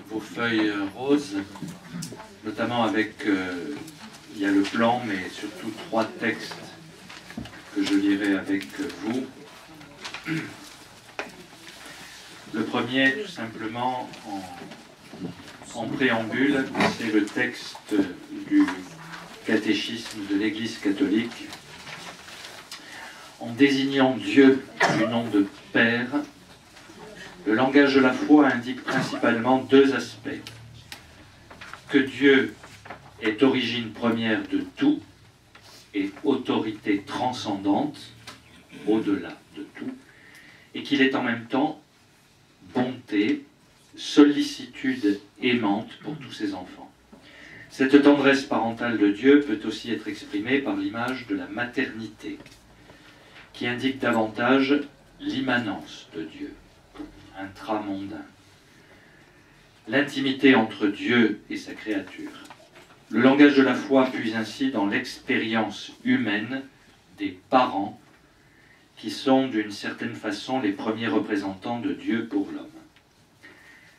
Vos feuilles roses, notamment avec, il y a le plan, mais surtout 3 textes que je lirai avec vous. Le premier, tout simplement, en préambule, c'est le texte du catéchisme de l'Église catholique. En désignant Dieu du nom de Père, le langage de la foi indique principalement 2 aspects. Que Dieu est origine première de tout et autorité transcendante, au-delà de tout, et qu'il est en même temps bonté, sollicitude aimante pour tous ses enfants. Cette tendresse parentale de Dieu peut aussi être exprimée par l'image de la maternité, qui indique davantage l'immanence de Dieu, intramondain, l'intimité entre Dieu et sa créature. Le langage de la foi puise ainsi dans l'expérience humaine des parents qui sont d'une certaine façon les premiers représentants de Dieu pour l'homme.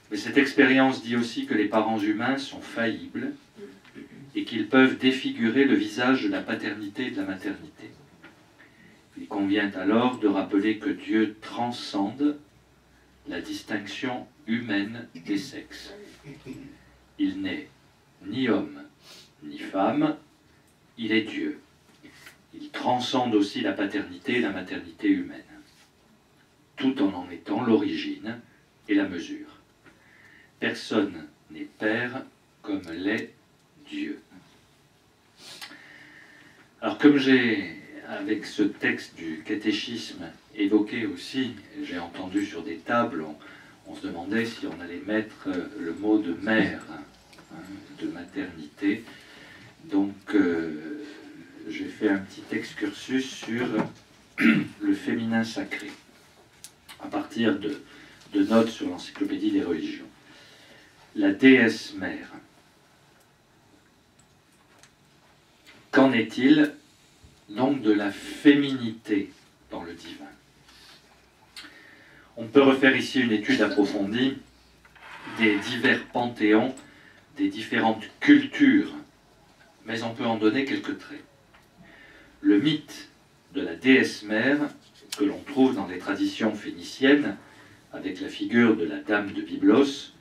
Mais cette expérience dit aussi que les parents humains sont faillibles et qu'ils peuvent défigurer le visage de la paternité et de la maternité. Il convient alors de rappeler que Dieu transcende la distinction humaine des sexes. Il n'est ni homme ni femme, il est Dieu. Il transcende aussi la paternité et la maternité humaine, tout en étant l'origine et la mesure. Personne n'est père comme l'est Dieu. Alors comme j'ai, avec ce texte du catéchisme, évoqué aussi, j'ai entendu sur des tables, on se demandait si on allait mettre le mot de mère, de maternité. Donc j'ai fait un petit excursus sur le féminin sacré, à partir de notes sur l'encyclopédie des religions. La déesse mère. Qu'en est-il donc de la féminité dans le divin? On peut refaire ici une étude approfondie des divers panthéons, des différentes cultures, mais on peut en donner quelques traits. Le mythe de la déesse mère, que l'on trouve dans les traditions phéniciennes, avec la figure de la dame de Byblos,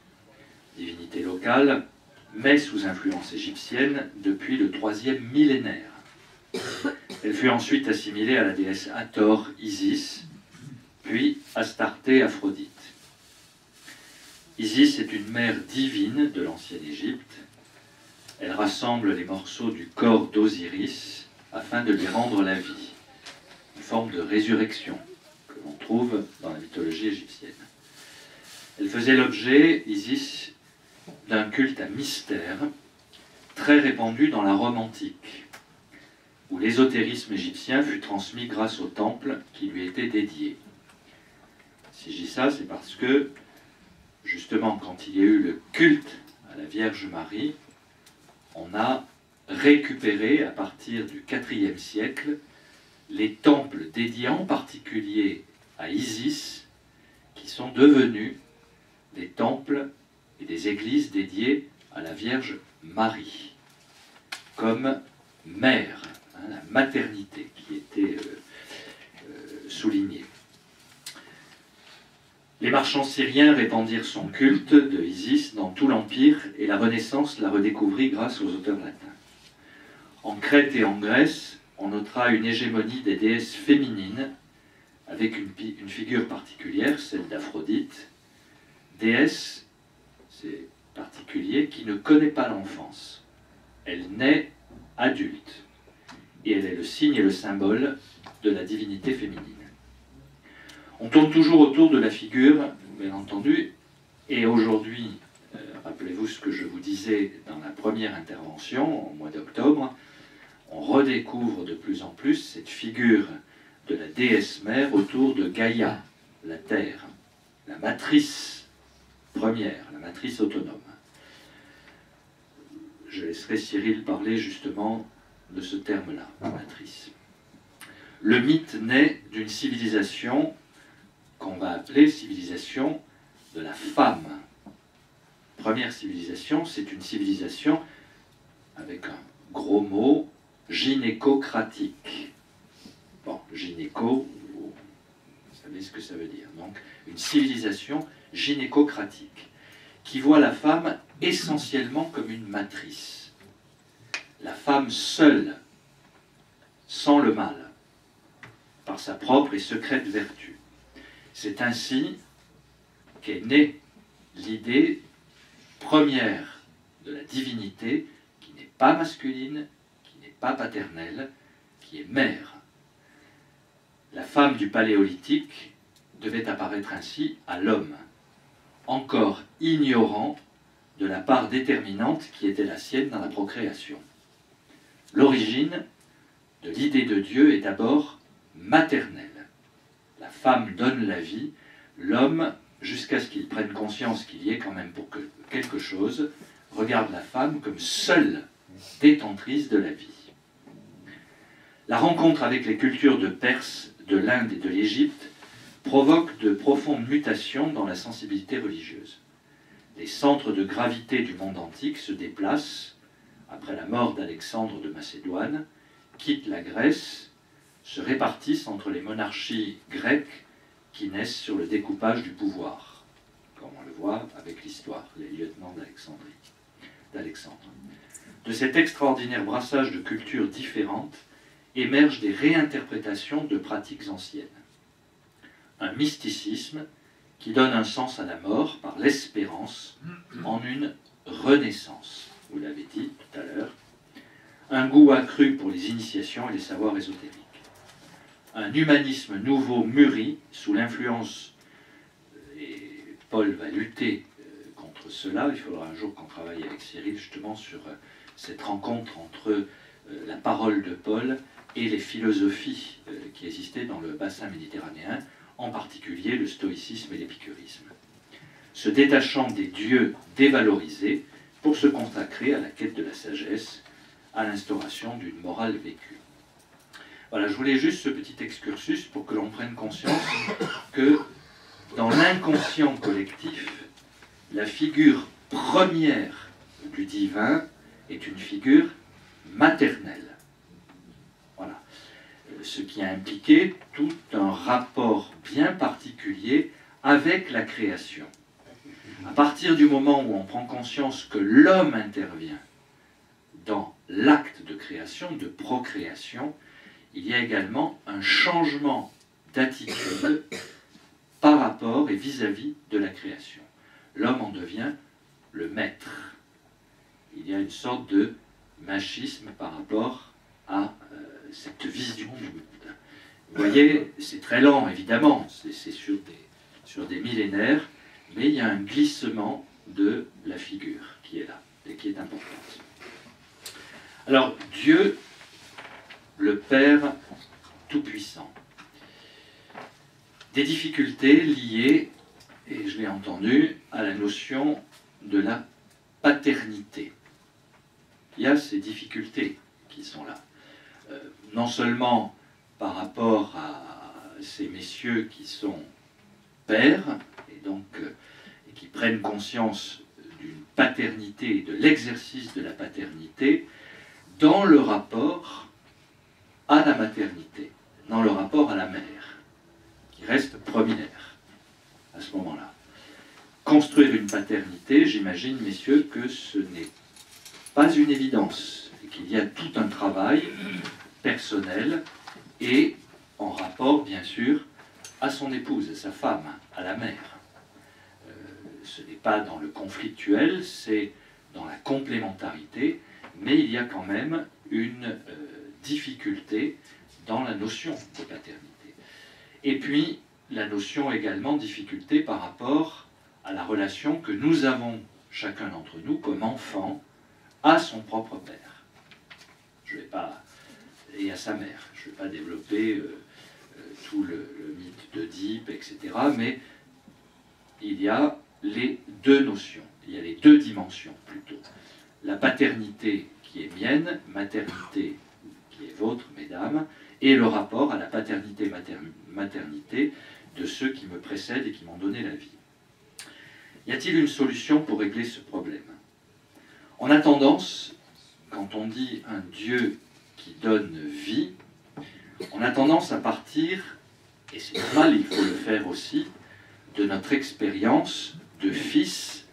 divinité locale, mais sous influence égyptienne depuis le 3e millénaire. Elle fut ensuite assimilée à la déesse Hathor, Isis, puis Astarté, Aphrodite. Isis est une mère divine de l'ancienne Égypte. Elle rassemble les morceaux du corps d'Osiris afin de lui rendre la vie, une forme de résurrection que l'on trouve dans la mythologie égyptienne. Elle faisait l'objet, Isis, d'un culte à mystère très répandu dans la Rome antique, où l'ésotérisme égyptien fut transmis grâce au temple qui lui était dédié. Si je dis ça, c'est parce que, justement, quand il y a eu le culte à la Vierge Marie, on a récupéré, à partir du IVe siècle, les temples dédiés en particulier à Isis, qui sont devenus des temples et des églises dédiées à la Vierge Marie, comme mère, la maternité qui était soulignée. Les marchands syriens répandirent son culte de Isis dans tout l'Empire et la Renaissance la redécouvrit grâce aux auteurs latins. En Crète et en Grèce, on notera une hégémonie des déesses féminines avec une figure particulière, celle d'Aphrodite, déesse, c'est particulier, qui ne connaît pas l'enfance. Elle naît adulte et elle est le signe et le symbole de la divinité féminine. On tourne toujours autour de la figure, bien entendu, et aujourd'hui, rappelez-vous ce que je vous disais dans la première intervention, au mois d'octobre, on redécouvre de plus en plus cette figure de la déesse mère autour de Gaïa, la terre, la matrice première, la matrice autonome. Je laisserai Cyril parler justement de ce terme-là, matrice. Le mythe naît d'une civilisation qu'on va appeler civilisation de la femme, première civilisation, c'est une civilisation avec un gros mot, gynécocratique. Bon, gynéco, vous savez ce que ça veut dire. Donc, une civilisation gynécocratique, qui voit la femme essentiellement comme une matrice. La femme seule, sans le mâle, par sa propre et secrète vertu. C'est ainsi qu'est née l'idée première de la divinité, qui n'est pas masculine, qui n'est pas paternelle, qui est mère. La femme du Paléolithique devait apparaître ainsi à l'homme, encore ignorant de la part déterminante qui était la sienne dans la procréation. L'origine de l'idée de Dieu est d'abord maternelle. La femme donne la vie, l'homme, jusqu'à ce qu'il prenne conscience qu'il y est quand même pour quelque chose, regarde la femme comme seule détentrice de la vie. La rencontre avec les cultures de Perse, de l'Inde et de l'Égypte provoque de profondes mutations dans la sensibilité religieuse. Les centres de gravité du monde antique se déplacent, après la mort d'Alexandre de Macédoine, quittent la Grèce, se répartissent entre les monarchies grecques qui naissent sur le découpage du pouvoir, comme on le voit avec l'histoire, les lieutenants d'Alexandre. De cet extraordinaire brassage de cultures différentes émergent des réinterprétations de pratiques anciennes. Un mysticisme qui donne un sens à la mort par l'espérance en une renaissance, vous l'avez dit tout à l'heure, un goût accru pour les initiations et les savoirs ésotériques. Un humanisme nouveau mûri sous l'influence, et Paul va lutter contre cela, il faudra un jour qu'on travaille avec Cyril justement sur cette rencontre entre la parole de Paul et les philosophies qui existaient dans le bassin méditerranéen, en particulier le stoïcisme et l'épicurisme, se détachant des dieux dévalorisés pour se consacrer à la quête de la sagesse, à l'instauration d'une morale vécue. Voilà, je voulais juste ce petit excursus pour que l'on prenne conscience que dans l'inconscient collectif, la figure première du divin est une figure maternelle. Voilà. Ce qui a impliqué tout un rapport bien particulier avec la création. À partir du moment où on prend conscience que l'homme intervient dans l'acte de création, de procréation, il y a également un changement d'attitude par rapport et vis-à-vis de la création. L'homme en devient le maître. Il y a une sorte de machisme par rapport à cette vision du monde. Vous voyez, c'est très lent, évidemment, c'est sur des millénaires, mais il y a un glissement de la figure qui est là, et qui est importante. Alors, Dieu, le Père Tout-Puissant. Des difficultés liées, et je l'ai entendu, à la notion de la paternité. Il y a ces difficultés qui sont là. Non seulement par rapport à ces messieurs qui sont pères, et donc et qui prennent conscience d'une paternité et de l'exercice de la paternité dans le rapport à la maternité, dans le rapport à la mère, qui reste première à ce moment-là. Construire une paternité, j'imagine, messieurs, que ce n'est pas une évidence, et qu'il y a tout un travail personnel et en rapport, bien sûr, à son épouse, à sa femme, à la mère. Ce n'est pas dans le conflictuel, c'est dans la complémentarité, mais il y a quand même une difficulté dans la notion de paternité. Et puis, la notion également difficulté par rapport à la relation que nous avons, chacun d'entre nous, comme enfant, à son propre père. Je vais pas, et à sa mère. Je ne vais pas développer tout le mythe d'Oedipe, etc. Mais il y a les deux notions, il y a les deux dimensions plutôt. La paternité qui est mienne, maternité qui est vôtre, mesdames, et le rapport à la paternité-maternité de ceux qui me précèdent et qui m'ont donné la vie. Y a-t-il une solution pour régler ce problème? On a tendance, quand on dit un Dieu qui donne vie, on a tendance à partir, et c'est normal, il faut le faire aussi, de notre expérience de fils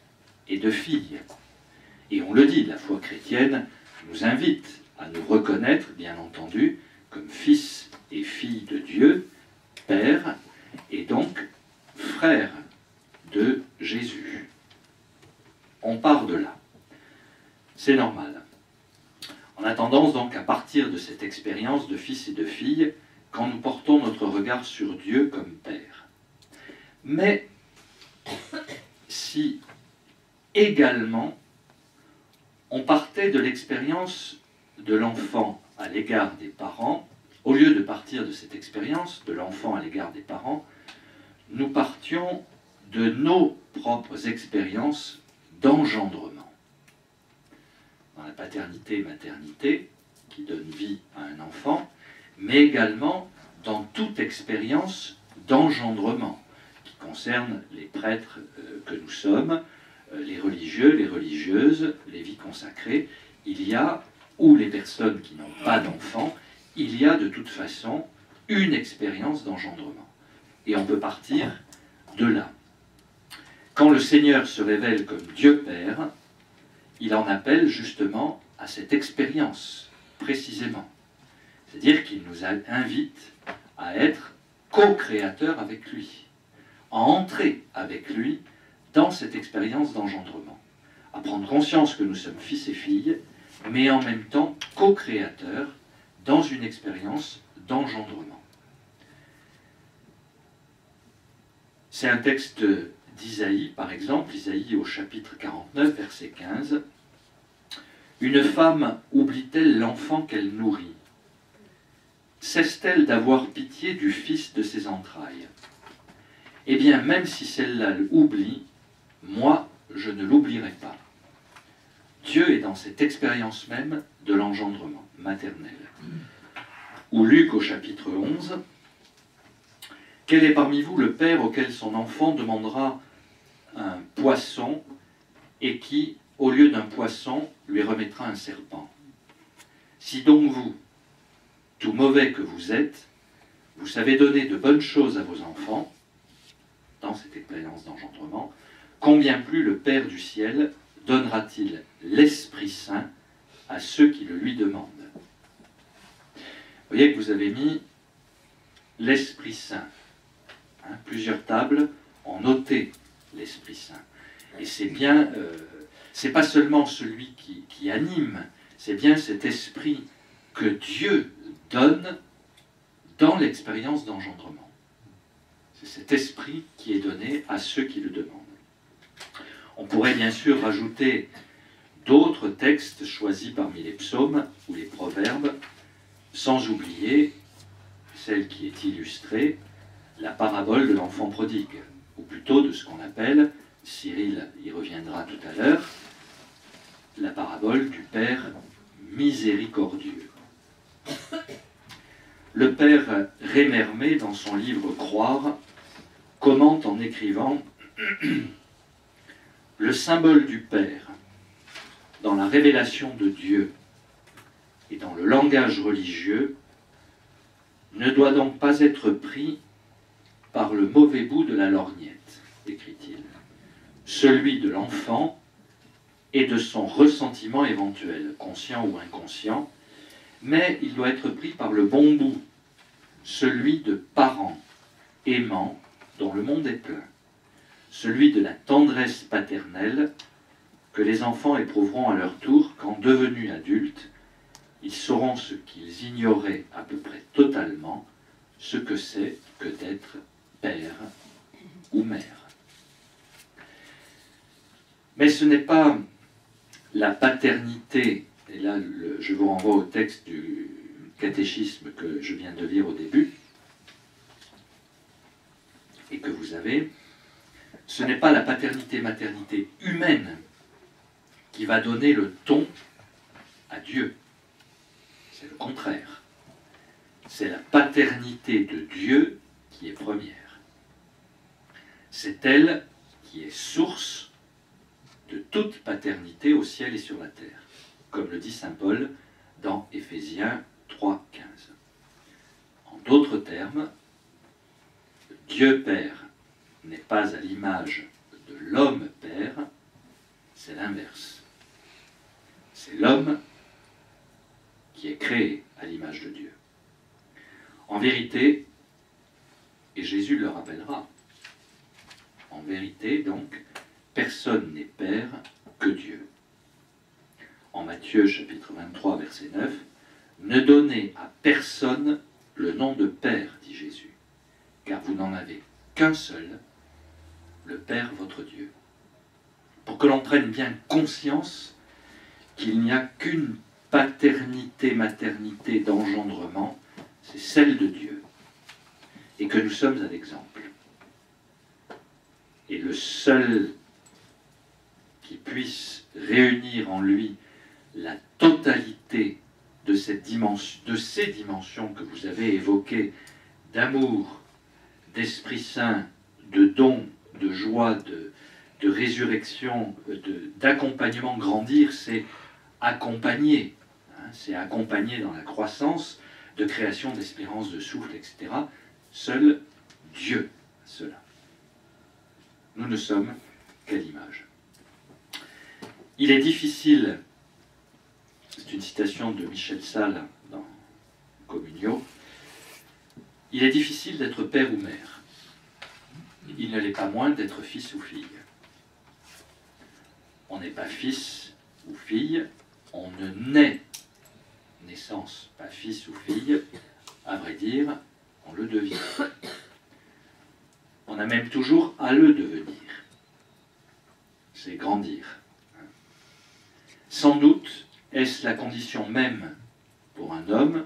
et de fille. Et on le dit, la foi chrétienne nous invite à nous reconnaître, bien entendu, comme fils et filles de Dieu, Père, et donc frère de Jésus. On part de là. C'est normal. On a tendance donc à partir de cette expérience de fils et de filles quand nous portons notre regard sur Dieu comme Père. Mais si également on partait de l'expérience de l'enfant à l'égard des parents, au lieu de partir de cette expérience de l'enfant à l'égard des parents, nous partions de nos propres expériences d'engendrement. Dans la paternité et maternité, qui donne vie à un enfant, mais également dans toute expérience d'engendrement, qui concerne les prêtres que nous sommes, les religieux, les religieuses, les vies consacrées. Il y a, ou les personnes qui n'ont pas d'enfants, il y a de toute façon une expérience d'engendrement. Et on peut partir de là. Quand le Seigneur se révèle comme Dieu Père, il en appelle justement à cette expérience, précisément. C'est-à-dire qu'il nous invite à être co-créateurs avec lui, à entrer avec lui dans cette expérience d'engendrement, à prendre conscience que nous sommes fils et filles, mais en même temps co-créateurs dans une expérience d'engendrement. C'est un texte d'Isaïe, par exemple, Isaïe au chapitre 49, verset 15. « Une femme oublie-t-elle l'enfant qu'elle nourrit? Cesse-t-elle d'avoir pitié du fils de ses entrailles? Eh bien, même si celle-là l'oublie, moi, je ne l'oublierai pas. » Dieu est dans cette expérience même de l'engendrement maternel. Ou Luc au chapitre 11, « Quel est parmi vous le père auquel son enfant demandera un poisson et qui, au lieu d'un poisson, lui remettra un serpent? Si donc vous, tout mauvais que vous êtes, vous savez donner de bonnes choses à vos enfants, dans cette expérience d'engendrement, combien plus le Père du ciel donnera-t-il l'Esprit Saint à ceux qui le lui demandent? » Vous voyez que vous avez mis l'Esprit Saint. Plusieurs tables ont noté l'Esprit Saint. Et c'est bien, c'est pas seulement celui qui anime, c'est bien cet esprit que Dieu donne dans l'expérience d'engendrement. C'est cet esprit qui est donné à ceux qui le demandent. On pourrait bien sûr rajouter d'autres textes choisis parmi les psaumes ou les proverbes, sans oublier celle qui est illustrée, la parabole de l'enfant prodigue, ou plutôt de ce qu'on appelle, Cyril y reviendra tout à l'heure, la parabole du Père miséricordieux. Le père Rémermé, dans son livre Croire, commente en écrivant « Le symbole du Père, dans la révélation de Dieu et dans le langage religieux, ne doit donc pas être pris par le mauvais bout de la lorgnette, écrit-il, celui de l'enfant et de son ressentiment éventuel, conscient ou inconscient, mais il doit être pris par le bon bout, celui de parents aimants dont le monde est plein, celui de la tendresse paternelle que les enfants éprouveront à leur tour quand, devenus adultes, ils sauront ce qu'ils ignoraient à peu près totalement, ce que c'est que d'être père ou mère. Mais ce n'est pas la paternité, et là je vous renvoie au texte du catéchisme que je viens de lire au début, et que vous avez, ce n'est pas la paternité-maternité humaine qui va donner le ton à Dieu. C'est le contraire. C'est la paternité de Dieu qui est première. C'est elle qui est source de toute paternité au ciel et sur la terre, comme le dit saint Paul dans Éphésiens 3,15. En d'autres termes, Dieu Père n'est pas à l'image de l'homme Père, c'est l'inverse. C'est l'homme qui est créé à l'image de Dieu. En vérité, et Jésus le rappellera, en vérité donc, personne n'est Père que Dieu. En Matthieu chapitre 23, verset 9, « Ne donnez à personne le nom de Père, dit Jésus, car vous n'en avez qu'un seul, le Père votre Dieu. » Pour que l'on prenne bien conscience qu'il n'y a qu'une paternité, maternité d'engendrement, c'est celle de Dieu, et que nous sommes un exemple. Et le seul qui puisse réunir en lui la totalité de ces dimensions que vous avez évoquées, d'amour, d'Esprit Saint, de don, de joie, de résurrection, d'accompagnement, grandir, c'est accompagner. C'est accompagner dans la croissance, de création, d'espérance, de souffle, etc. Seul Dieu, cela. Nous ne sommes qu'à l'image. Il est difficile, c'est une citation de Michel Salle dans Communio, il est difficile d'être père ou mère. Il ne l'est pas moins d'être fils ou fille. On n'est pas fils ou fille, on ne naît, naissance, pas fils ou fille, à vrai dire, on le devient. On a même toujours à le devenir. C'est grandir. Sans doute est-ce la condition même pour un homme,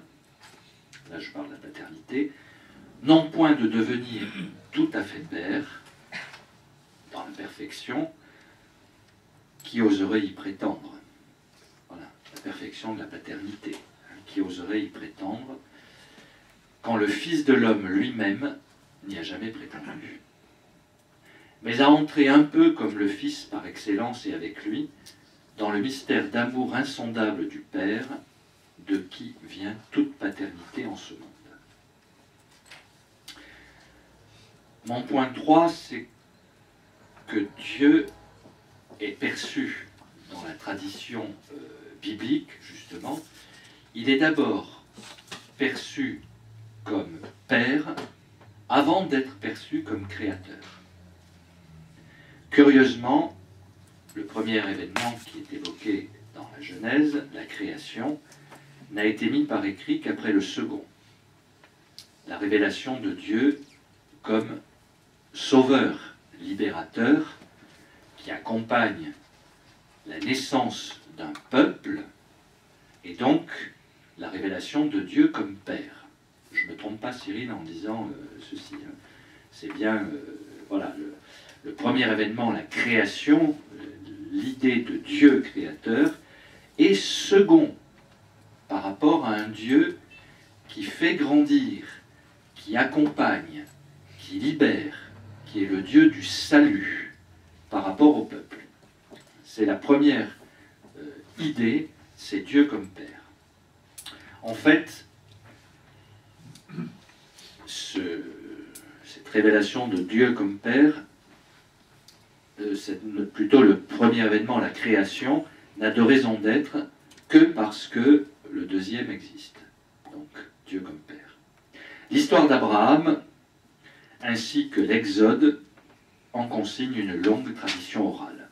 là je parle de la paternité, non point de devenir tout à fait père, dans la perfection, qui oserait y prétendre. Voilà, la perfection de la paternité, qui oserait y prétendre, quand le Fils de l'homme lui-même n'y a jamais prétendu. Mais à entrer un peu comme le Fils par excellence et avec lui, dans le mystère d'amour insondable du Père, de qui vient toute paternité en ce monde. Mon point 3, c'est que Dieu est perçu dans la tradition biblique, justement. Il est d'abord perçu comme Père avant d'être perçu comme Créateur. Curieusement, le premier événement qui est évoqué dans la Genèse, la création, n'a été mis par écrit qu'après le second. La révélation de Dieu comme sauveur, libérateur, qui accompagne la naissance d'un peuple, et donc la révélation de Dieu comme Père. Je ne me trompe pas, Cyril, en disant ceci. Hein. C'est bien, voilà, le premier événement, la création, l'idée de Dieu créateur, et second, par rapport à un Dieu qui fait grandir, qui accompagne, qui libère, qui est le Dieu du salut par rapport au peuple. C'est la première idée, c'est Dieu comme Père. En fait, cette révélation de Dieu comme Père, c'est plutôt le premier événement, la création, n'a de raison d'être que parce que le deuxième existe. Donc, Dieu comme Père. L'histoire d'Abraham, ainsi que l'Exode, en consigne une longue tradition orale.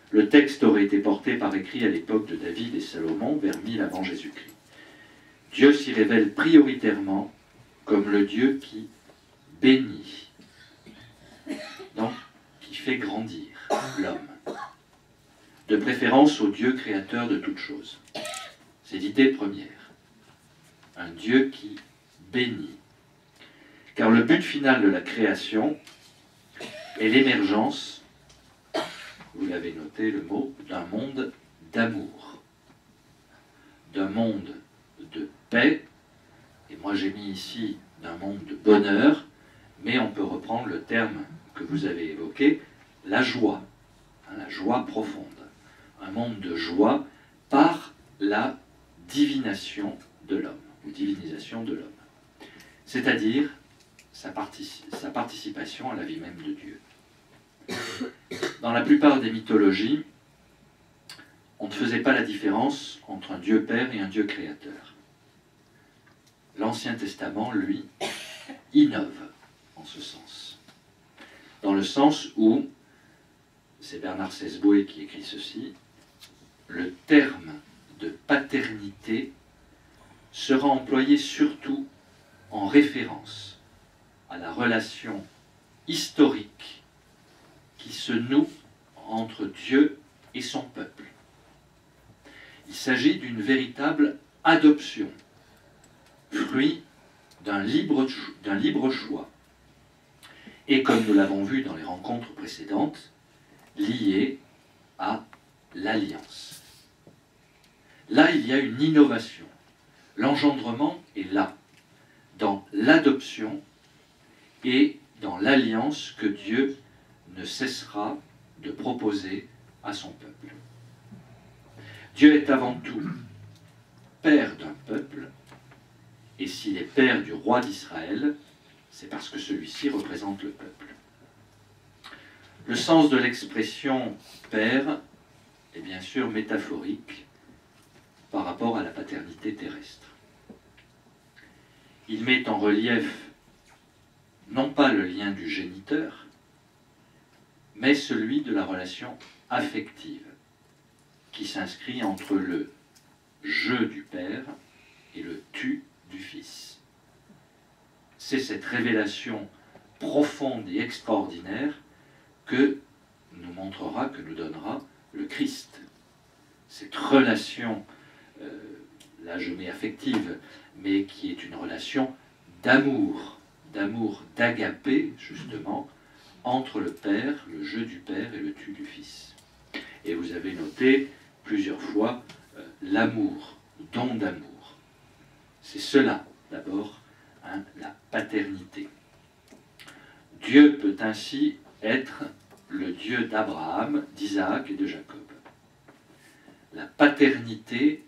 Le texte aurait été porté par écrit à l'époque de David et Salomon, vers 1000 avant Jésus-Christ. Dieu s'y révèle prioritairement comme le Dieu qui bénit, donc qui fait grandir l'homme, de préférence au Dieu créateur de toutes choses. C'est l'idée première. Un Dieu qui bénit. Car le but final de la création est l'émergence, vous l'avez noté le mot, d'un monde d'amour, d'un monde de paix, et moi j'ai mis ici d'un monde de bonheur, mais on peut reprendre le terme que vous avez évoqué, la joie, hein, la joie profonde. Un monde de joie par la divination de l'homme, ou divinisation de l'homme. C'est-à-dire sa participation à la vie même de Dieu. Dans la plupart des mythologies, on ne faisait pas la différence entre un Dieu Père et un Dieu Créateur. L'Ancien Testament, lui, innove en ce sens. Dans le sens où, c'est Bernard Sesboué qui écrit ceci, le terme de paternité sera employé surtout en référence à la relation historique qui se noue entre Dieu et son peuple. Il s'agit d'une véritable adoption, fruit d'un libre choix, et comme nous l'avons vu dans les rencontres précédentes, lié à l'alliance. Là, il y a une innovation. L'engendrement est là, dans l'adoption et dans l'alliance que Dieu ne cessera de proposer à son peuple. Dieu est avant tout père d'un peuple, et s'il est père du roi d'Israël, c'est parce que celui-ci représente le peuple. Le sens de l'expression « père » est bien sûr métaphorique par rapport à la paternité terrestre. Il met en relief non pas le lien du géniteur, mais celui de la relation affective qui s'inscrit entre le « je » du Père et le « tu » du Fils. C'est cette révélation profonde et extraordinaire que nous montrera, que nous donnera le Christ. Cette relation, là je mets affective, mais qui est une relation d'amour, d'agapé, justement, entre le Père, le je du Père et le tu du Fils. Et vous avez noté plusieurs fois l'amour, don d'amour. C'est cela, d'abord, hein, la paternité. Dieu peut ainsi être le Dieu d'Abraham, d'Isaac et de Jacob. La paternité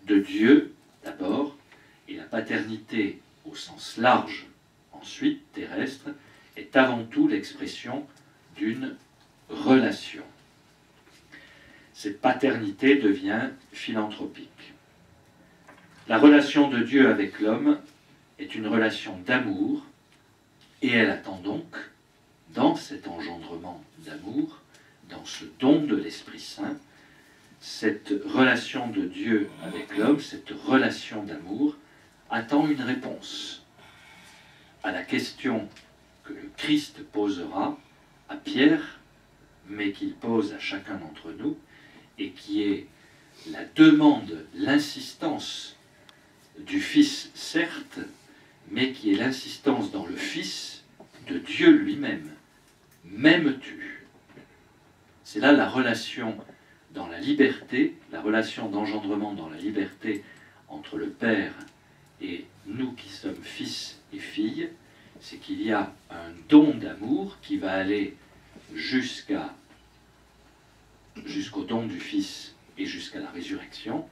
de Dieu, d'abord, et la paternité au sens large, ensuite terrestre, est avant tout l'expression d'une relation. Cette paternité devient philanthropique. La relation de Dieu avec l'homme est une relation d'amour, et elle attend donc, dans cet engendrement d'amour, dans ce don de l'Esprit Saint, cette relation de Dieu avec l'homme, cette relation d'amour, attend une réponse à la question que le Christ posera à Pierre, mais qu'il pose à chacun d'entre nous, et qui est la demande, l'insistance du Fils, certes, mais qui est l'insistance dans le Fils de Dieu lui-même. M'aimes-tu? C'est là la relation dans la liberté, la relation d'engendrement dans la liberté entre le Père et nous qui sommes fils et filles, c'est qu'il y a un don d'amour qui va aller jusqu'au don du Fils et jusqu'à la résurrection,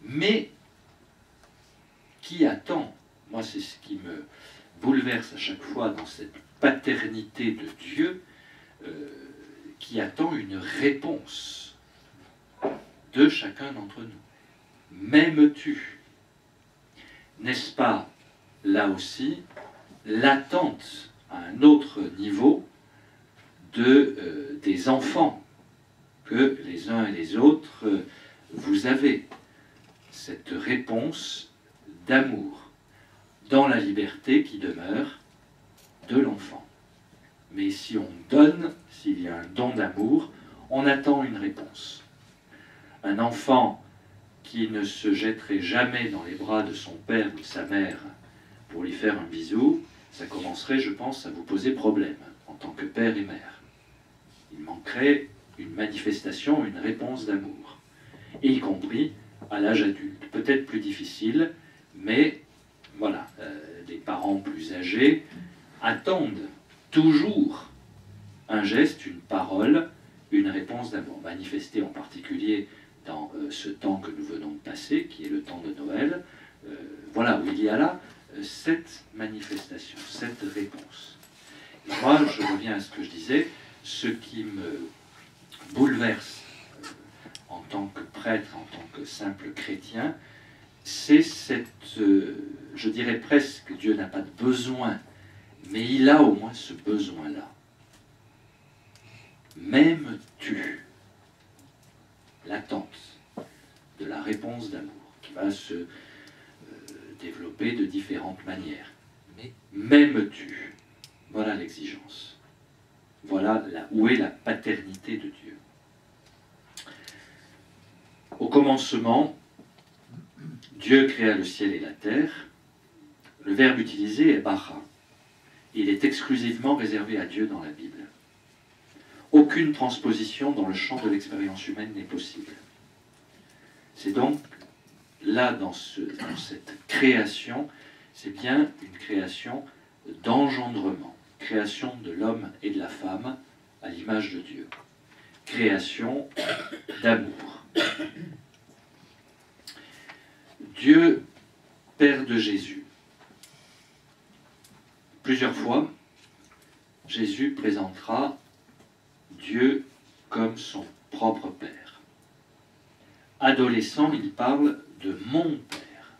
mais qui attend, moi c'est ce qui me bouleverse à chaque fois dans cette paternité de Dieu, qui attend une réponse de chacun d'entre nous. M'aimes-tu? N'est-ce pas, là aussi, l'attente à un autre niveau des enfants que les uns et les autres vous avez? Cette réponse d'amour dans la liberté qui demeure de l'enfant. Mais si on donne, s'il y a un don d'amour, on attend une réponse. Un enfant qui ne se jetterait jamais dans les bras de son père ou de sa mère pour lui faire un bisou, ça commencerait, je pense, à vous poser problème en tant que père et mère. Il manquerait une manifestation, une réponse d'amour, et y compris à l'âge adulte. Peut-être plus difficile, mais voilà, des parents plus âgés attendent toujours un geste, une parole, une réponse d'amour, manifestée en particulier dans ce temps que nous venons de passer, qui est le temps de Noël. Voilà, où il y a là cette manifestation, cette réponse. Et moi, je reviens à ce que je disais, ce qui me bouleverse en tant que prêtre, en tant que simple chrétien, c'est cette, je dirais presque, Dieu n'a pas de besoin, mais il a au moins ce besoin-là. M'aimes-tu? L'attente de la réponse d'amour qui va se développer de différentes manières. Mais m'aimes-tu? Voilà l'exigence. Voilà où est la paternité de Dieu. Au commencement, Dieu créa le ciel et la terre. Le verbe utilisé est bara. Il est exclusivement réservé à Dieu dans la Bible. Aucune transposition dans le champ de l'expérience humaine n'est possible. C'est donc là, dans cette création, c'est bien une création d'engendrement, création de l'homme et de la femme à l'image de Dieu, création d'amour. Dieu, Père de Jésus. Plusieurs fois, Jésus présentera Dieu comme son propre Père. Adolescent, il parle de mon Père.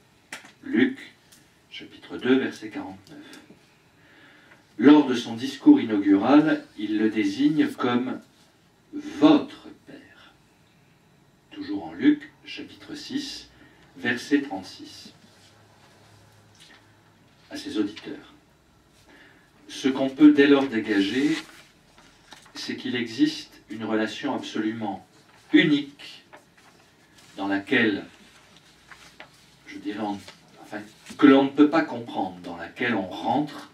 Luc, chapitre 2, verset 49. Lors de son discours inaugural, il le désigne comme votre Père. Toujours en Luc, chapitre 6, verset 36. À ses auditeurs. Ce qu'on peut dès lors dégager, c'est qu'il existe une relation absolument unique dans laquelle, je dirais, que l'on ne peut pas comprendre, dans laquelle on rentre,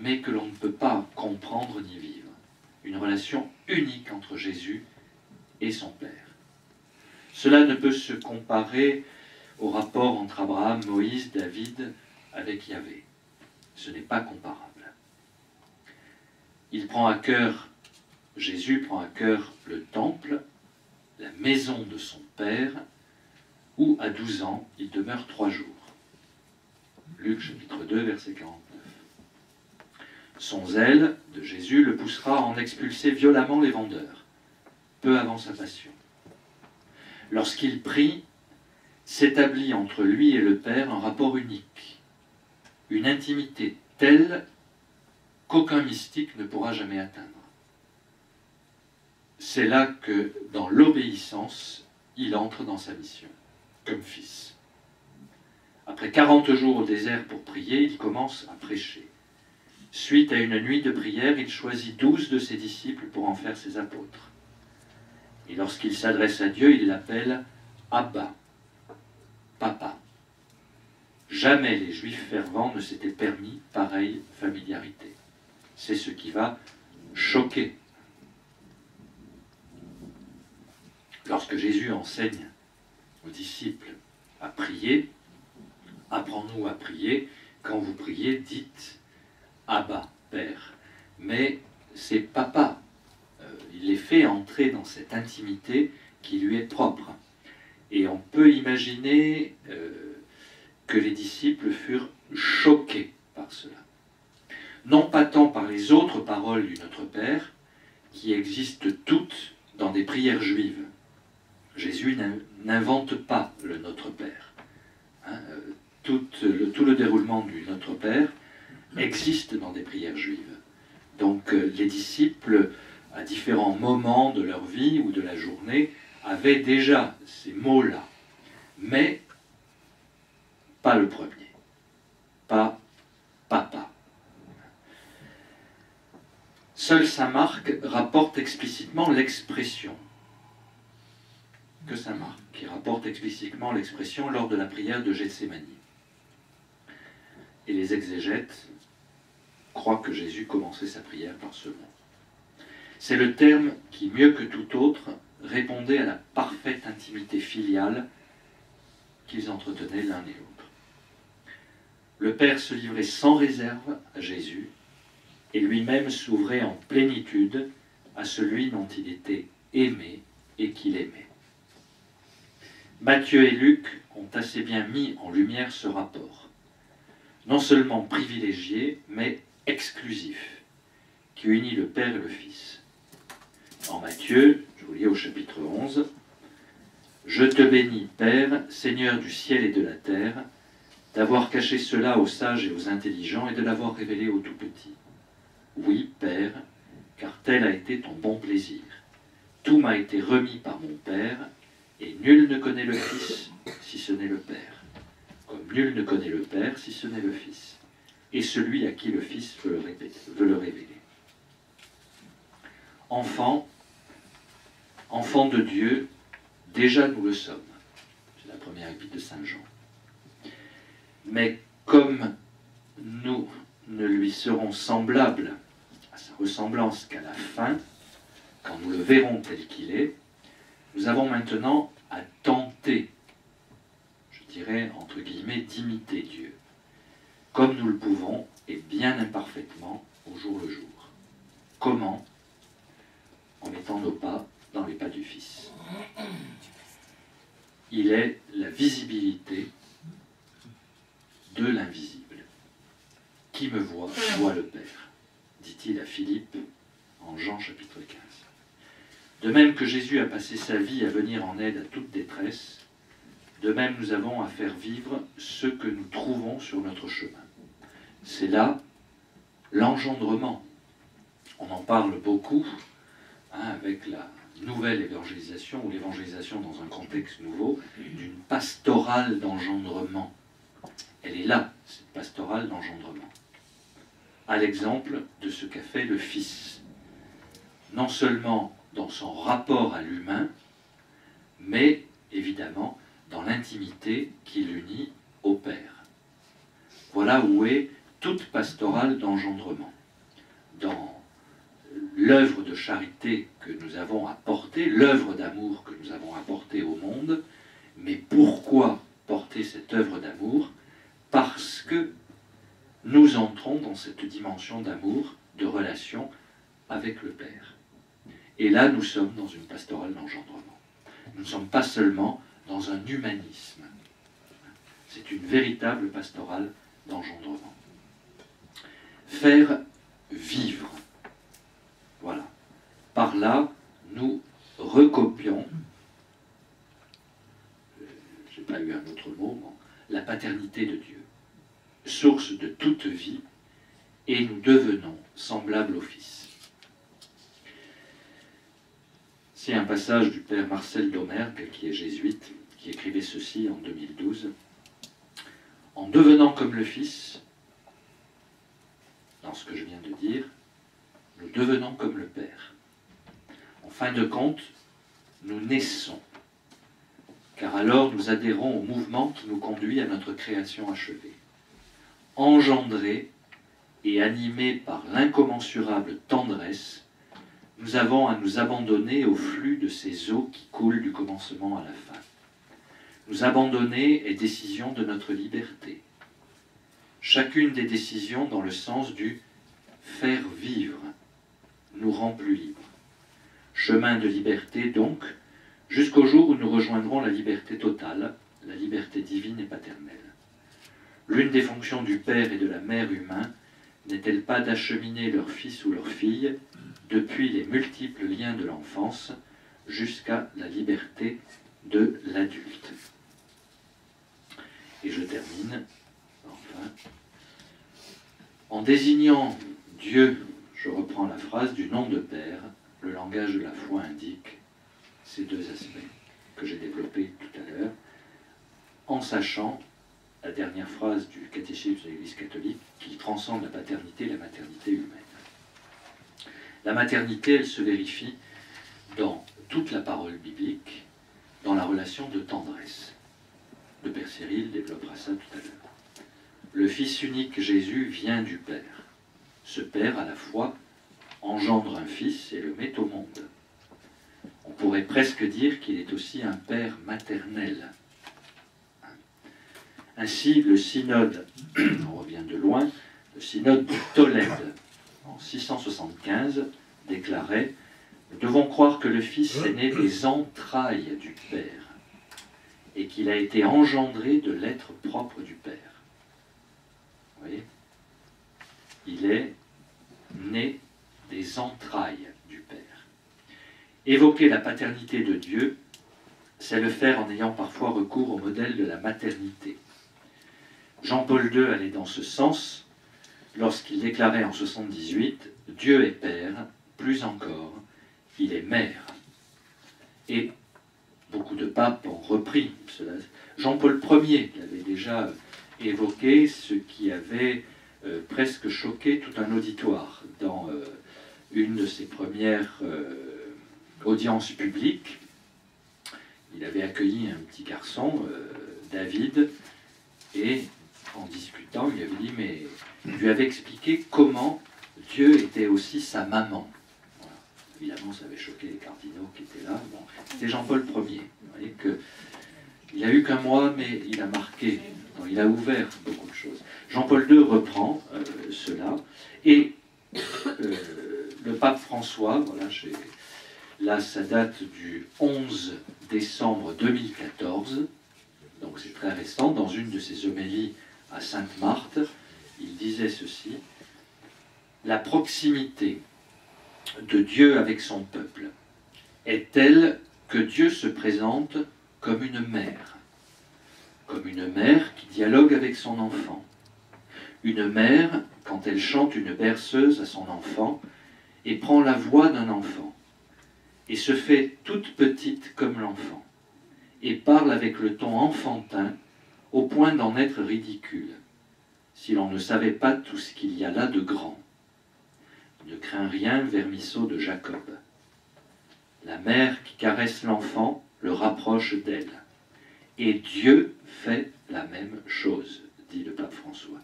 mais que l'on ne peut pas comprendre ni vivre. Une relation unique entre Jésus et son Père. Cela ne peut se comparer au rapport entre Abraham, Moïse, David avec Yahvé. Ce n'est pas comparable. Jésus prend à cœur le temple, la maison de son Père, où à 12 ans, il demeure 3 jours. Luc chapitre 2, verset 49. Son zèle de Jésus le poussera à en expulser violemment les vendeurs, peu avant sa passion. Lorsqu'il prie, s'établit entre lui et le Père un rapport unique, une intimité telle qu'aucun mystique ne pourra jamais atteindre. C'est là que, dans l'obéissance, il entre dans sa mission, comme fils. Après 40 jours au désert pour prier, il commence à prêcher. Suite à une nuit de prière, il choisit 12 de ses disciples pour en faire ses apôtres. Et lorsqu'il s'adresse à Dieu, il l'appelle Abba, Papa. Jamais les Juifs fervents ne s'étaient permis pareille familiarité. C'est ce qui va choquer. Lorsque Jésus enseigne aux disciples à prier, apprends-nous à prier, quand vous priez, dites Abba, Père. Mais c'est Papa. Il les fait entrer dans cette intimité qui lui est propre. Et on peut imaginer que les disciples furent choqués par cela. Non pas tant par les autres paroles du Notre Père, qui existent toutes dans des prières juives. Jésus n'invente pas le Notre Père. Tout le déroulement du Notre Père existe dans des prières juives. Donc les disciples, à différents moments de leur vie ou de la journée, avaient déjà ces mots-là. Mais pas le premier. Pas Papa. Seul saint Marc rapporte explicitement l'expression. Que saint Marc, qui rapporte explicitement l'expression lors de la prière de Gethsémani. Et les exégètes croient que Jésus commençait sa prière par ce mot. C'est le terme qui, mieux que tout autre, répondait à la parfaite intimité filiale qu'ils entretenaient l'un et l'autre. Le Père se livrait sans réserve à Jésus, et lui-même s'ouvrait en plénitude à celui dont il était aimé et qu'il aimait. Matthieu et Luc ont assez bien mis en lumière ce rapport, non seulement privilégié, mais exclusif, qui unit le Père et le Fils. En Matthieu, je vous lis au chapitre 11, « Je te bénis, Père, Seigneur du ciel et de la terre, d'avoir caché cela aux sages et aux intelligents et de l'avoir révélé aux tout-petits. Oui, Père, car tel a été ton bon plaisir. Tout m'a été remis par mon Père, et nul ne connaît le Fils si ce n'est le Père, comme nul ne connaît le Père si ce n'est le Fils, et celui à qui le Fils veut le révéler. » Enfants de Dieu, déjà nous le sommes. C'est la première épître de Saint Jean. Mais comme nous ne lui serons semblables à sa ressemblance qu'à la fin, quand nous le verrons tel qu'il est, nous avons maintenant à tenter, je dirais entre guillemets, d'imiter Dieu, comme nous le pouvons, et bien imparfaitement, au jour le jour. Comment? En mettant nos pas dans les pas du Fils. Il est la visibilité de l'invisible. Qui me voit, voit le Père, dit-il à Philippe en Jean chapitre 15. De même que Jésus a passé sa vie à venir en aide à toute détresse, de même nous avons à faire vivre ce que nous trouvons sur notre chemin. C'est là l'engendrement. On en parle beaucoup avec la nouvelle évangélisation, ou l'évangélisation dans un contexte nouveau, d'une pastorale d'engendrement. Elle est là, cette pastorale d'engendrement, à l'exemple de ce qu'a fait le Fils. Non seulement dans son rapport à l'humain, mais évidemment dans l'intimité qui l'unit au Père. Voilà où est toute pastorale d'engendrement. Dans l'œuvre de charité que nous avons apportée, l'œuvre d'amour que nous avons apportée au monde, mais pourquoi porter cette œuvre d'amour? Parce que nous entrons dans cette dimension d'amour, de relation avec le Père. Et là, nous sommes dans une pastorale d'engendrement. Nous ne sommes pas seulement dans un humanisme. C'est une véritable pastorale d'engendrement. Faire vivre. Voilà. Par là, nous recopions, je n'ai pas eu un autre mot, la paternité de Dieu, source de toute vie, et nous devenons semblables au Fils. C'est un passage du père Marcel Domergue, qui est jésuite, qui écrivait ceci en 2012. « En devenant comme le Fils, dans ce que je viens de dire, nous devenons comme le Père. En fin de compte, nous naissons, car alors nous adhérons au mouvement qui nous conduit à notre création achevée. Engendrés et animés par l'incommensurable tendresse, nous avons à nous abandonner au flux de ces eaux qui coulent du commencement à la fin. Nous abandonner est décision de notre liberté. Chacune des décisions dans le sens du faire vivre nous rend plus libres. Chemin de liberté donc, jusqu'au jour où nous rejoindrons la liberté totale, la liberté divine et paternelle. L'une des fonctions du père et de la mère humain n'est-elle pas d'acheminer leur fils ou leur fille depuis les multiples liens de l'enfance jusqu'à la liberté de l'adulte? Et je termine, enfin, en désignant Dieu, je reprends la phrase, du nom de Père, le langage de la foi indique ces deux aspects que j'ai développés tout à l'heure, en sachant la dernière phrase du catéchisme de l'Église catholique qui transcende la paternité et la maternité humaine. La maternité, elle se vérifie dans toute la parole biblique, dans la relation de tendresse. Le Père Cyril développera ça tout à l'heure. Le Fils unique Jésus vient du Père. Ce Père, à la fois, engendre un Fils et le met au monde. On pourrait presque dire qu'il est aussi un Père maternel. Ainsi, le synode, on revient de loin, le synode de Tolède, en 675, déclarait « Nous devons croire que le Fils est né des entrailles du Père et qu'il a été engendré de l'être propre du Père. » Vous voyez? Il est né des entrailles du Père. Évoquer la paternité de Dieu, c'est le faire en ayant parfois recours au modèle de la maternité. Jean-Paul II allait dans ce sens lorsqu'il déclarait en 78 « Dieu est Père, plus encore, il est Mère ». Et beaucoup de papes ont repris cela. Jean-Paul Ier l'avait déjà évoqué, ce qui avait presque choqué tout un auditoire dans une de ses premières audiences publiques. Il avait accueilli un petit garçon, David, et en discutant, il lui avait dit, mais il lui avait expliqué comment Dieu était aussi sa maman. Voilà. Évidemment, ça avait choqué les cardinaux qui étaient là. Bon, c'était Jean-Paul Ier. Vous voyez que il a eu qu'un mois, mais il a marqué, il a ouvert beaucoup de choses. Jean-Paul II reprend cela, et le pape François, voilà, là ça date du 11 décembre 2014, donc c'est très récent, dans une de ses homélies à Sainte-Marthe, il disait ceci: la proximité de Dieu avec son peuple est telle que Dieu se présente comme une mère qui dialogue avec son enfant. Une mère, quand elle chante une berceuse à son enfant, et prend la voix d'un enfant, et se fait toute petite comme l'enfant, et parle avec le ton enfantin, au point d'en être ridicule, si l'on ne savait pas tout ce qu'il y a là de grand. Ne crains rien, vermisseau de Jacob. La mère qui caresse l'enfant le rapproche d'elle. Et Dieu fait la même chose, dit le pape François.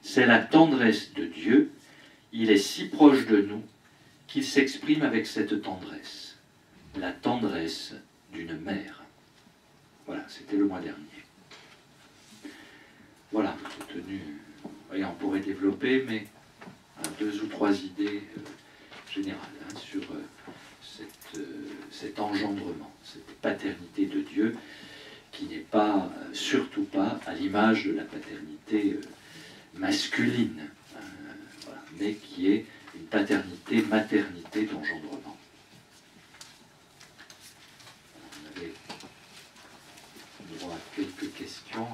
C'est la tendresse de Dieu, il est si proche de nous qu'il s'exprime avec cette tendresse. La tendresse d'une mère. Voilà, c'était le mois dernier. Voilà, j'ai tenu... Voyez, on pourrait développer, mais 2 ou 3 idées générales sur cet engendrement, cette paternité de Dieu, qui n'est pas, surtout pas, à l'image de la paternité masculine, voilà, mais qui est une paternité, maternité d'engendrement. On avait droit à quelques questions,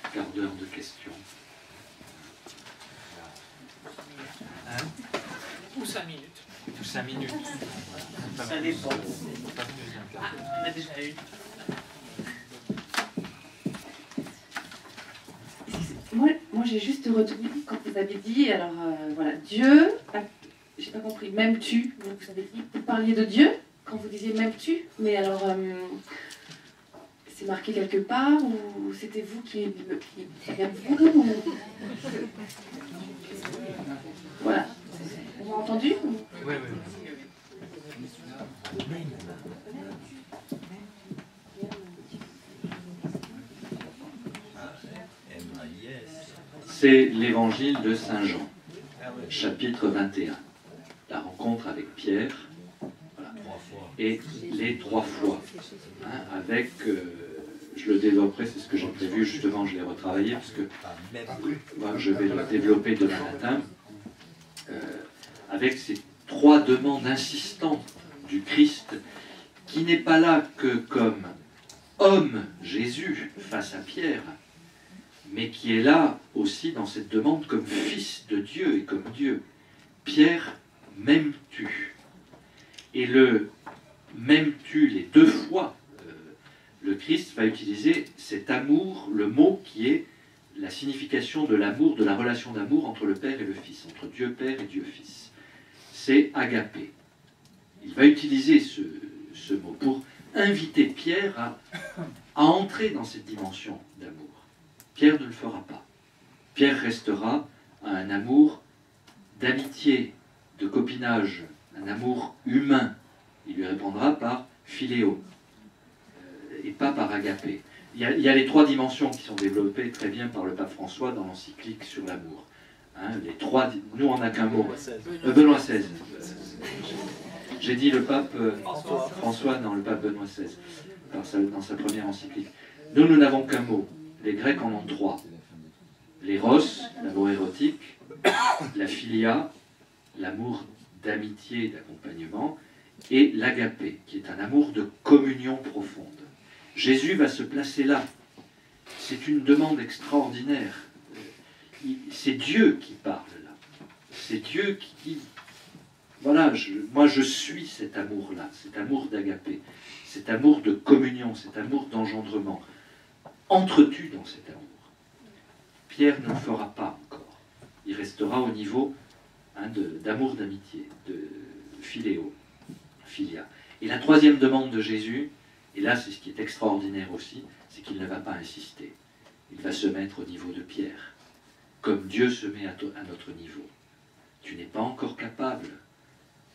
un quart d'heure de questions. Hein? Ou 5 minutes. Ou 5 minutes. Ça dépend. Pas plus d'un quart d'heure. On a déjà une. Moi j'ai juste retenu quand vous avez dit, alors voilà, Dieu, j'ai pas compris, m'aimes-tu? Vous avez dit, vous parliez de Dieu quand vous disiez m'aimes-tu, mais alors c'est marqué quelque part ou c'était vous qui vous ou... Voilà, vous m'avez entendu? Oui, oui, oui. C'est l'évangile de Saint Jean, chapitre 21. La rencontre avec Pierre, voilà, et les 3 fois. Hein, avec, je le développerai, c'est ce que j'ai prévu, justement, je l'ai retravaillé, parce que voilà, je vais le développer demain matin, avec ces 3 demandes insistantes du Christ, qui n'est pas là que comme homme Jésus face à Pierre, mais qui est là aussi dans cette demande comme fils de Dieu et comme Dieu. Pierre, m'aimes-tu? Et le m'aimes-tu les 2 fois, le Christ va utiliser cet amour, le mot qui est la signification de l'amour, de la relation d'amour entre le Père et le Fils, entre Dieu Père et Dieu Fils. C'est agapé. Il va utiliser ce mot pour inviter Pierre à entrer dans cette dimension d'amour. Pierre ne le fera pas. Pierre restera à un amour d'amitié, de copinage, un amour humain. Il lui répondra par philéo et pas par agapé. Il y a les 3 dimensions qui sont développées très bien par le pape François dans l'encyclique sur l'amour. Hein, les trois, nous on n'a qu'un mot. Benoît XVI. Benoît XVI. J'ai dit le pape François. François, non, le pape Benoît XVI, dans sa première encyclique. Nous n'avons qu'un mot. Les Grecs en ont trois. L'éros, l'amour érotique, la philia, l'amour d'amitié et d'accompagnement, et l'agapé, qui est un amour de communion profonde. Jésus va se placer là. C'est une demande extraordinaire. C'est Dieu qui parle là. C'est Dieu qui dit, voilà, moi je suis cet amour-là, cet amour d'agapé, cet amour de communion, cet amour d'engendrement. Entres-tu dans cet amour? Pierre ne le fera pas encore. Il restera au niveau d'amour d'amitié, de philéo, philia. Et la troisième demande de Jésus, et là c'est ce qui est extraordinaire aussi, c'est qu'il ne va pas insister. Il va se mettre au niveau de Pierre, comme Dieu se met à notre niveau. Tu n'es pas encore capable,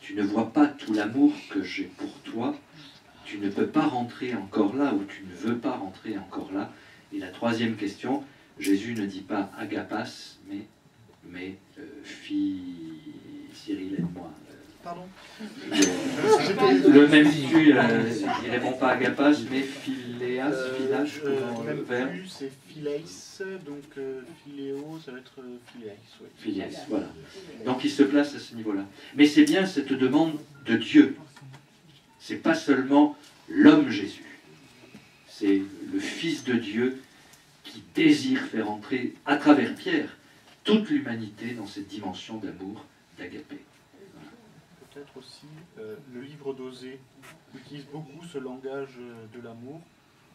tu ne vois pas tout l'amour que j'ai pour toi, tu ne peux pas rentrer encore là, ou tu ne veux pas rentrer encore là. Et la troisième question, Jésus ne dit pas agapas, mais Cyril, aide-moi. Pardon. Le même tu, il ne répond pas agapas, mais phileas, philas, Même verbe. plus, c'est phileis, donc philéo, ça va être phileis. Oui. Phileas, voilà. Donc il se place à ce niveau-là. Mais c'est bien cette demande de Dieu. C'est pas seulement l'homme Jésus. C'est le Fils de Dieu qui désire faire entrer, à travers Pierre, toute l'humanité dans cette dimension d'amour, d'agapé. Peut-être aussi le livre d'Osée utilise beaucoup ce langage de l'amour.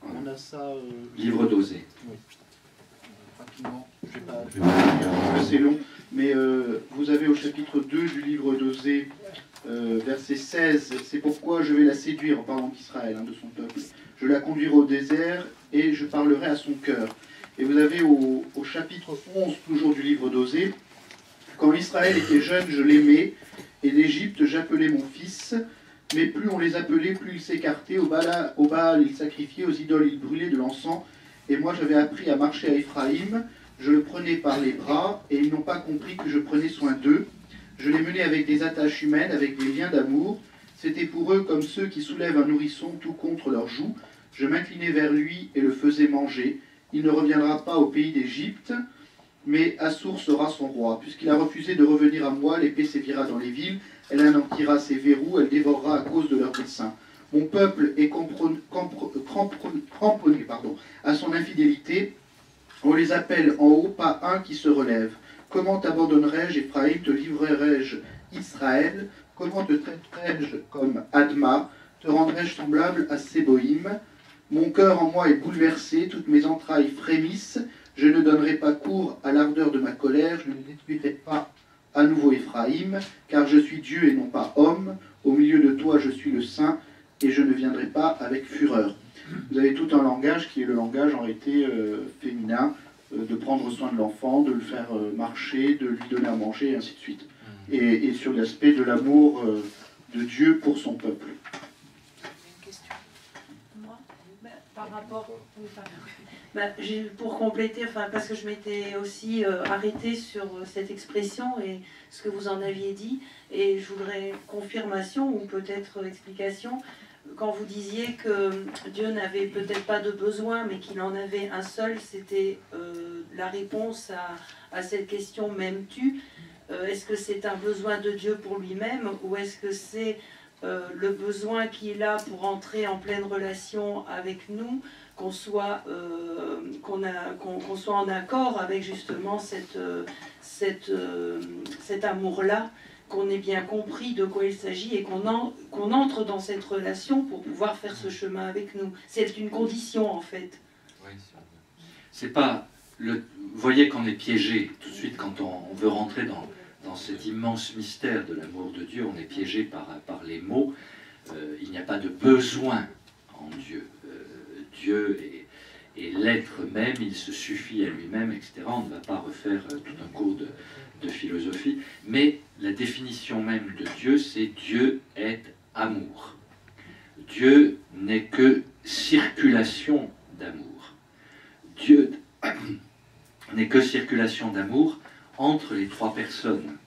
On a ça. Livre d'Osée. Oui. Rapidement, je vais pas le lire parce que c'est long, mais vous avez au chapitre 2 du livre d'Osée, verset 16, c'est pourquoi je vais la séduire, en parlant d'Israël, de son peuple. Je la conduirai au désert et je parlerai à son cœur. Et vous avez au chapitre 11, toujours du livre d'Osée, quand Israël était jeune, je l'aimais, et l'Égypte, j'appelais mon fils, mais plus on les appelait, plus ils s'écartaient, au Baal ils sacrifiaient, aux idoles ils brûlaient de l'encens, et moi j'avais appris à marcher à Éphraïm, je le prenais par les bras, et ils n'ont pas compris que je prenais soin d'eux. Je les menais avec des attaches humaines, avec des liens d'amour. C'était pour eux comme ceux qui soulèvent un nourrisson tout contre leur joue. Je m'inclinais vers lui et le faisais manger. Il ne reviendra pas au pays d'Égypte, mais Assour sera son roi. Puisqu'il a refusé de revenir à moi, l'épée sévira dans les villes, elle anéantira ses verrous, elle dévorera à cause de leurs desseins. Mon peuple est cramponné à son infidélité. On les appelle en haut, pas un qui se relève. Comment t'abandonnerai-je, Éphraïm, te livrerai-je, Israël? Comment te traiterai-je comme Adma? Te rendrai-je semblable à Séboïm? Mon cœur en moi est bouleversé, toutes mes entrailles frémissent. Je ne donnerai pas cours à l'ardeur de ma colère, je ne détruirai pas à nouveau Éphraïm, car je suis Dieu et non pas homme. Au milieu de toi, je suis le Saint, et je ne viendrai pas avec fureur. Vous avez tout un langage qui est le langage en réalité féminin, de prendre soin de l'enfant, de le faire marcher, de lui donner à manger, et ainsi de suite. Et sur l'aspect de l'amour de Dieu pour son peuple. Une question. Moi, par rapport. Pour compléter, parce que je m'étais aussi arrêtée sur cette expression et ce que vous en aviez dit, et je voudrais confirmation ou peut-être explication. Quand vous disiez que Dieu n'avait peut-être pas de besoin, mais qu'il en avait un seul, c'était la réponse à cette question « m'aimes-tu » Est-ce que c'est un besoin de Dieu pour lui-même, ou est-ce que c'est le besoin qu'il a pour entrer en pleine relation avec nous, qu'on soit en accord avec justement cet amour-là, qu'on ait bien compris de quoi il s'agit et qu'on entre dans cette relation pour pouvoir faire ce chemin avec nous. C'est une condition en fait. Oui, c'est pas vous voyez qu'on est piégé tout de suite quand on veut rentrer dans cet immense mystère de l'amour de Dieu. On est piégé par les mots. Il n'y a pas de besoin en Dieu. Dieu est l'être même, il se suffit à lui-même, etc. On ne va pas refaire tout un cours de philosophie, mais la définition même de Dieu, c'est Dieu est amour. Dieu n'est que circulation d'amour. Dieu n'est que circulation d'amour entre les trois personnes,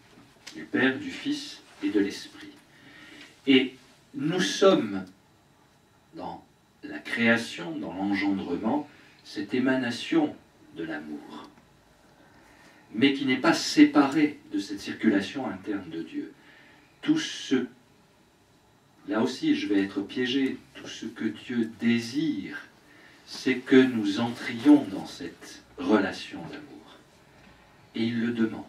du Père, du Fils et de l'Esprit. Et nous sommes dans la création, dans l'engendrement, cette émanation de l'amour, mais qui n'est pas séparée de cette circulation interne de Dieu. Tout ce, là aussi je vais être piégé, tout ce que Dieu désire, c'est que nous entrions dans cette relation d'amour. Et il le demande.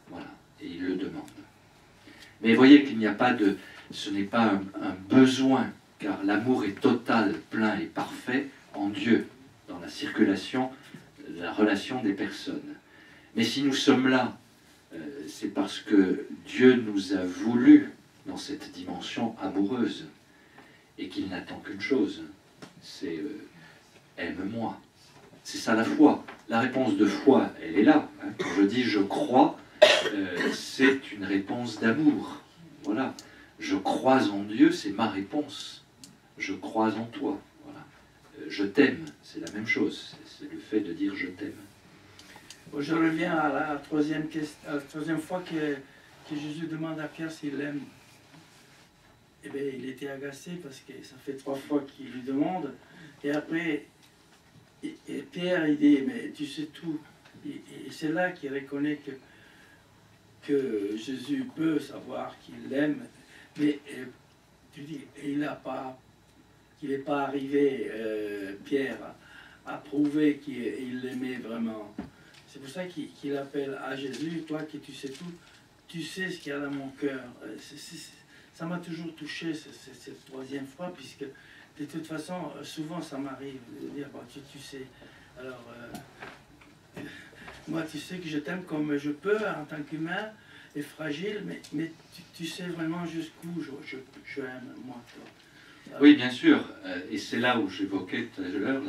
Voilà, et il le demande. Mais voyez qu'il n'y a pas de... Ce n'est pas un besoin, car l'amour est total, plein et parfait en Dieu, dans la circulation, la relation des personnes. Mais si nous sommes là, c'est parce que Dieu nous a voulu dans cette dimension amoureuse, et qu'il n'attend qu'une chose, c'est aime-moi. C'est ça la foi. La réponse de foi, elle est là. Hein. Quand je dis je crois, c'est une réponse d'amour. Voilà. Je crois en Dieu, c'est ma réponse. Je crois en toi. Voilà. Je t'aime, c'est la même chose. C'est le fait de dire je t'aime. Bon, je reviens à la troisième fois que Jésus demande à Pierre s'il l'aime. Eh bien, il était agacé parce que ça fait 3 fois qu'il lui demande. Et après, et Pierre, il dit, mais tu sais tout. Et c'est là qu'il reconnaît que Jésus peut savoir qu'il l'aime. Mais tu dis, il n'est pas arrivé, Pierre, à prouver qu'il l'aimait vraiment. C'est pour ça qu'il appelle à Jésus, toi qui tu sais tout, tu sais ce qu'il y a dans mon cœur. Ça m'a toujours touché cette troisième fois, puisque de toute façon, souvent ça m'arrive de dire, bon, tu sais, alors, moi tu sais que je t'aime comme je peux en tant qu'humain, et fragile, mais tu sais vraiment jusqu'où je aime, moi, toi. Oui, bien sûr, et c'est là où j'évoquais tout à l'heure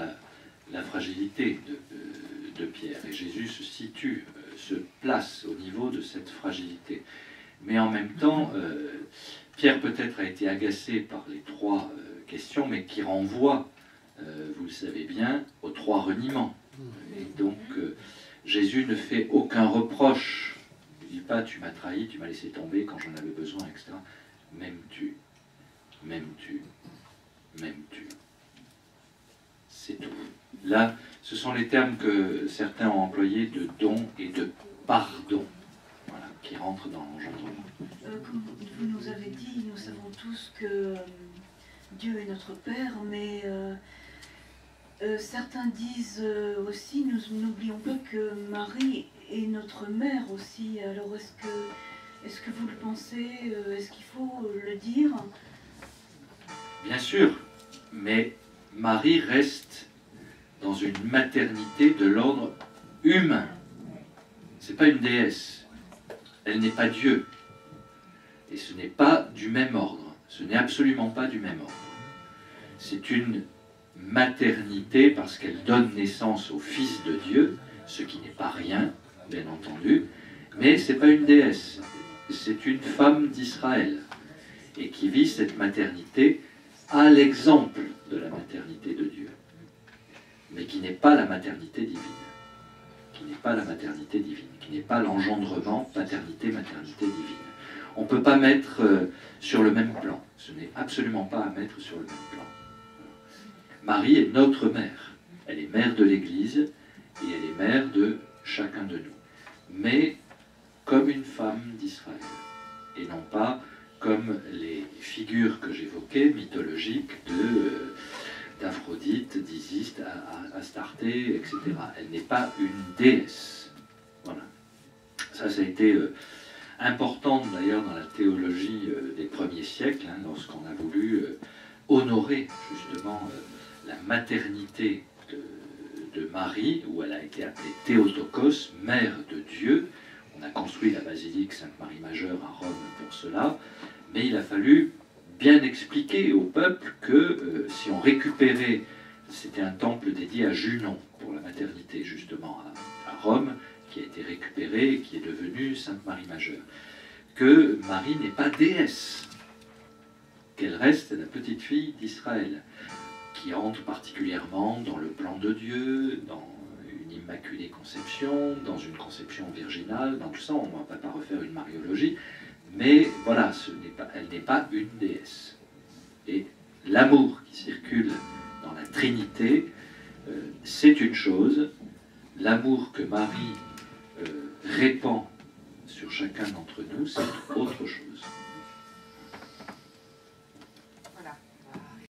la fragilité de Pierre, et Jésus se situe, se place au niveau de cette fragilité. Mais en même temps, Pierre peut-être a été agacé par les 3 questions, mais qui renvoient, vous le savez bien, aux 3 reniements. Et donc, Jésus ne fait aucun reproche. Il ne dit pas, tu m'as trahi, tu m'as laissé tomber quand j'en avais besoin, etc. M'aimes-tu? M'aimes-tu? M'aimes-tu? C'est tout. Là, ce sont les termes que certains ont employés de don et de pardon, voilà, qui rentrent dans l'engendrement. Comme vous nous avez dit, nous savons tous que Dieu est notre Père, mais certains disent aussi, nous n'oublions pas que Marie est notre mère aussi. Alors est-ce que vous le pensez? Est-ce qu'il faut le dire? Bien sûr, mais Marie reste dans une maternité de l'ordre humain. Ce n'est pas une déesse. Elle n'est pas Dieu. Et ce n'est pas du même ordre. Ce n'est absolument pas du même ordre. C'est une maternité parce qu'elle donne naissance au Fils de Dieu, ce qui n'est pas rien, bien entendu, mais ce n'est pas une déesse. C'est une femme d'Israël et qui vit cette maternité à l'exemple de la maternité de Dieu, mais qui n'est pas la maternité divine, qui n'est pas la maternité divine, qui n'est pas l'engendrement, paternité-maternité divine. On ne peut pas mettre sur le même plan, ce n'est absolument pas à mettre sur le même plan. Marie est notre mère, elle est mère de l'Église et elle est mère de chacun de nous, mais comme une femme d'Israël, et non pas comme les figures que j'évoquais, mythologiques, d'Aphrodite, d'Isis, Astarté, etc. Elle n'est pas une déesse. Voilà. Ça a été important d'ailleurs dans la théologie des premiers siècles, hein, lorsqu'on a voulu honorer justement la maternité de Marie, où elle a été appelée Théotokos, mère de Dieu. On a construit la basilique Sainte-Marie-Majeure à Rome pour cela, mais il a fallu bien expliquer au peuple que si on récupérait, c'était un temple dédié à Junon pour la maternité justement à Rome, qui a été récupéré et qui est devenu Sainte-Marie-Majeure, que Marie n'est pas déesse, qu'elle reste la petite fille d'Israël, qui entre particulièrement dans le plan de Dieu, dans une une immaculée conception, dans une conception virginale, dans tout ça, on ne va pas refaire une mariologie, mais voilà, elle n'est pas une déesse. Et l'amour qui circule dans la Trinité, c'est une chose, l'amour que Marie répand sur chacun d'entre nous, c'est autre chose.